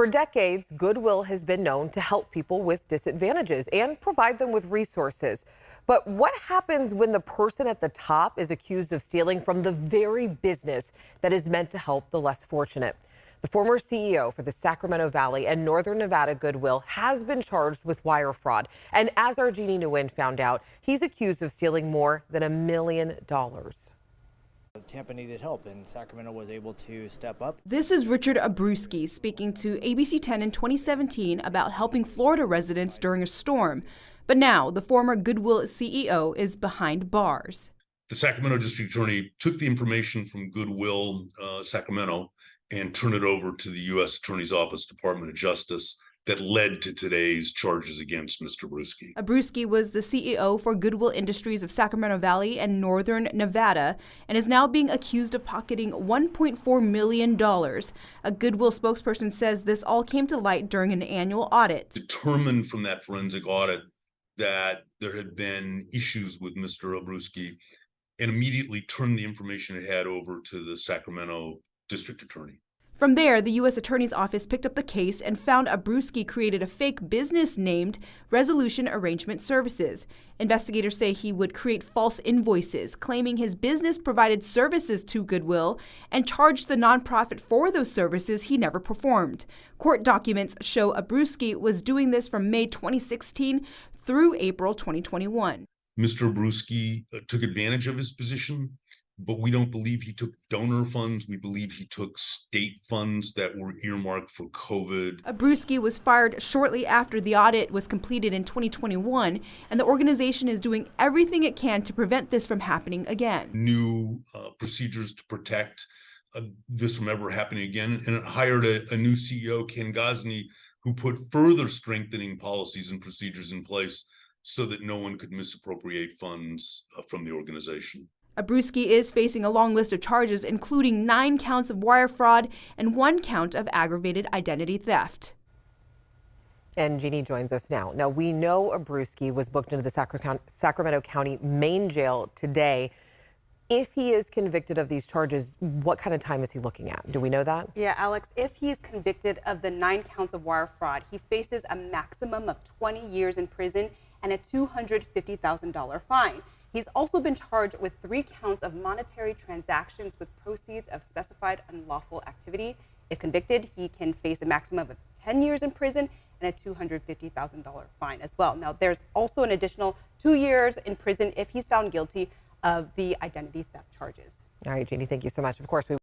For decades, Goodwill has been known to help people with disadvantages and provide them with resources. But what happens when the person at the top is accused of stealing from the very business that is meant to help the less fortunate? The former CEO for the Sacramento Valley and Northern Nevada Goodwill has been charged with wire fraud. And as our Jeannie Nguyen found out, he's accused of stealing more than $1 million. Tampa needed help, and Sacramento was able to step up. This is Richard Abrusci speaking to ABC 10 in 2017 about helping Florida residents during a storm. But now the former Goodwill CEO is behind bars. The Sacramento District Attorney took the information from Goodwill Sacramento and turned it over to the U.S. Attorney's Office, Department of Justice, that led to today's charges against Mr. Abrusci. Abrusci was the CEO for Goodwill Industries of Sacramento Valley and Northern Nevada and is now being accused of pocketing $1.4 million. A Goodwill spokesperson says this all came to light during an annual audit. Determined from that forensic audit that there had been issues with Mr. Abrusci and immediately turned the information it had over to the Sacramento District Attorney. From there, the U.S. Attorney's Office picked up the case and found Abrusci created a fake business named Resolution Arrangement Services. Investigators say he would create false invoices, claiming his business provided services to Goodwill and charged the nonprofit for those services he never performed. Court documents show Abrusci was doing this from May 2016 through April 2021. Mr. Abrusci took advantage of his position, but we don't believe he took donor funds. We believe he took state funds that were earmarked for COVID. Abrusci was fired shortly after the audit was completed in 2021, and the organization is doing everything it can to prevent this from happening again. New procedures to protect this from ever happening again, and it hired a new CEO, Ken Gosney, who put further strengthening policies and procedures in place so that no one could misappropriate funds from the organization. Abrusci is facing a long list of charges, including 9 counts of wire fraud and 1 count of aggravated identity theft. And Jeannie joins us now. Now, we know Abrusci was booked into the Sacramento County main jail today. If he is convicted of these charges, what kind of time is he looking at? Do we know that? Yeah, Alex, if he's convicted of the 9 counts of wire fraud, he faces a maximum of 20 years in prison and a $250,000 fine. He's also been charged with 3 counts of monetary transactions with proceeds of specified unlawful activity. If convicted, he can face a maximum of 10 years in prison and a $250,000 fine as well. Now, there's also an additional 2 years in prison if he's found guilty of the identity theft charges. All right, Jeannie, thank you so much. Of course, we